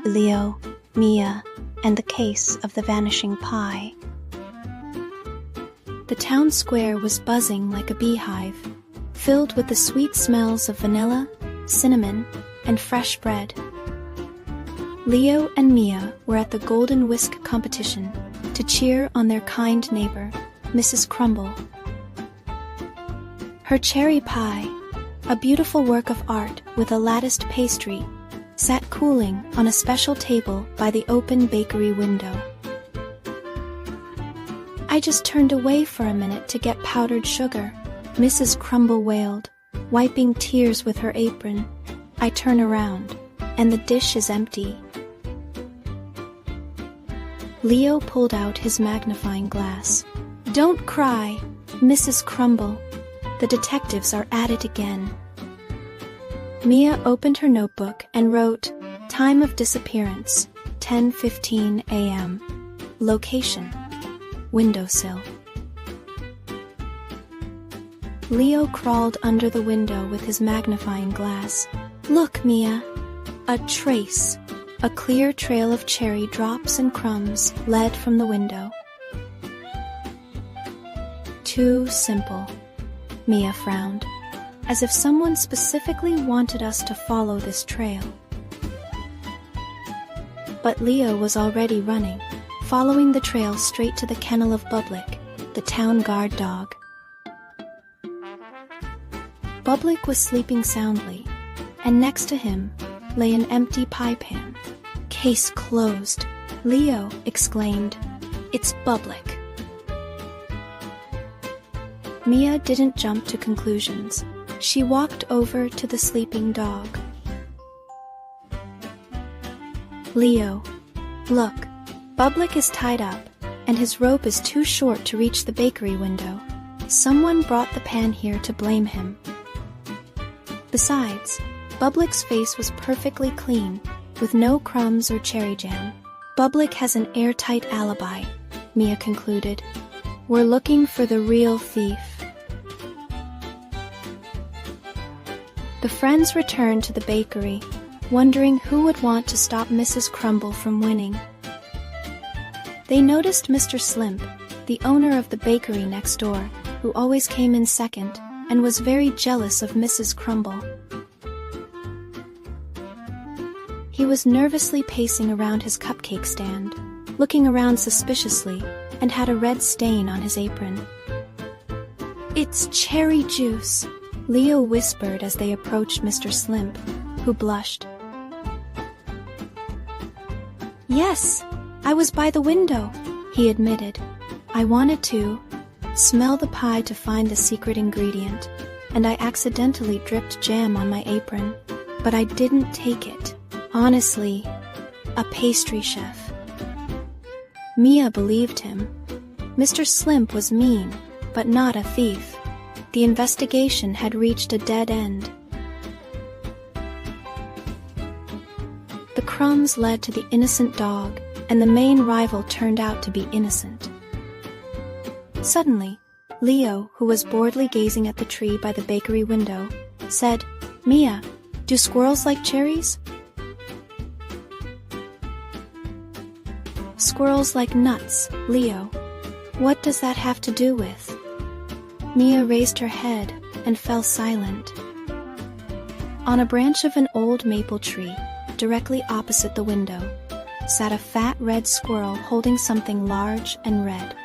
Leo, Mia, and the case of the Vanishing Pie. The town square was buzzing like a beehive, filled with the sweet smells of vanilla, cinnamon, and fresh bread. Leo and Mia were at the Golden Whisk competition to cheer on their kind neighbor, Mrs. Crumble. Her cherry pie, a beautiful work of art with a latticed pastry, sat cooling on a special table by the open bakery window. "I just turned away for a minute to get powdered sugar," Mrs. Crumble wailed, wiping tears with her apron. "I turn around, and the dish is empty." Leo pulled out his magnifying glass. "Don't cry, Mrs. Crumble. The detectives are at it again." Mia opened her notebook and wrote, "Time of disappearance, 10:15 a.m. Location, windowsill." Leo crawled under the window with his magnifying glass. "Look, Mia, a trace." A clear trail of cherry drops and crumbs led from the window. "Too simple," Mia frowned, as if someone specifically wanted us to follow this trail. But Leo was already running, following the trail straight to the kennel of Bublik, the town guard dog. Bublik was sleeping soundly, and next to him lay an empty pie pan. "Case closed," Leo exclaimed. "It's Bublik." Mia didn't jump to conclusions. She walked over to the sleeping dog. "Leo, look, Bublik is tied up, and his rope is too short to reach the bakery window. Someone brought the pan here to blame him." Besides, Bublik's face was perfectly clean, with no crumbs or cherry jam. "Bublik has an airtight alibi," Mia concluded. "We're looking for the real thief." The friends returned to the bakery, wondering who would want to stop Mrs. Crumble from winning. They noticed Mr. Slimp, the owner of the bakery next door, who always came in second, and was very jealous of Mrs. Crumble. He was nervously pacing around his cupcake stand, looking around suspiciously, and had a red stain on his apron. "It's cherry juice," Leo whispered as they approached Mr. Slimp, who blushed. "Yes, I was by the window," he admitted. "I wanted to smell the pie to find the secret ingredient, and I accidentally dripped jam on my apron, but I didn't take it. Honestly, a pastry chef." Mia believed him. Mr. Slimp was mean, but not a thief. The investigation had reached a dead end. The crumbs led to the innocent dog, and the main rival turned out to be innocent. Suddenly, Leo, who was boredly gazing at the tree by the bakery window, said, "Mia, do squirrels like cherries?" "Squirrels like nuts, Leo. What does that have to do with?" Mia raised her head and fell silent. On a branch of an old maple tree, directly opposite the window, sat a fat red squirrel holding something large and red.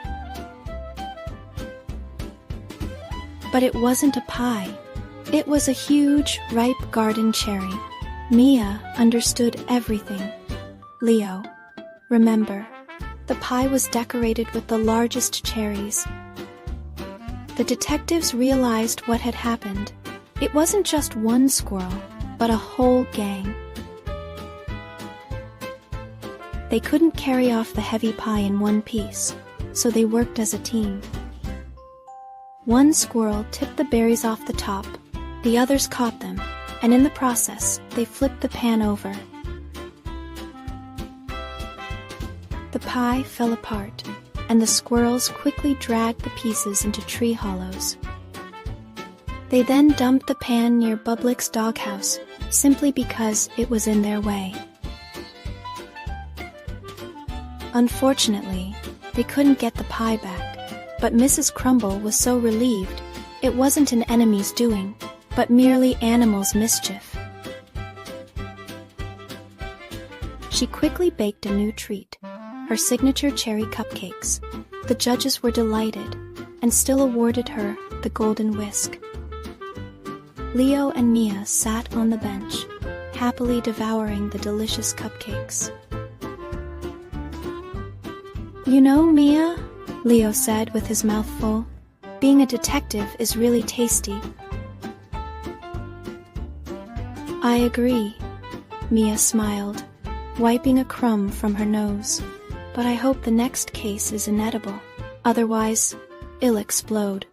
But it wasn't a pie. It was a huge, ripe garden cherry. Mia understood everything. "Leo, remember, the pie was decorated with the largest cherries." The detectives realized what had happened. It wasn't just one squirrel, but a whole gang. They couldn't carry off the heavy pie in one piece, so they worked as a team. One squirrel tipped the berries off the top, the others caught them, and in the process, they flipped the pan over. The pie fell apart, and the squirrels quickly dragged the pieces into tree hollows. They then dumped the pan near Bublik's doghouse, simply because it was in their way. Unfortunately, they couldn't get the pie back, but Mrs. Crumble was so relieved. It wasn't an enemy's doing, but merely animals' mischief. She quickly baked a new treat, her signature cherry cupcakes. The judges were delighted, and still awarded her the Golden Whisk. Leo and Mia sat on the bench, happily devouring the delicious cupcakes. "You know, Mia," Leo said with his mouth full, "being a detective is really tasty." "I agree," Mia smiled, wiping a crumb from her nose. "But I hope the next case is inedible. Otherwise, it'll explode."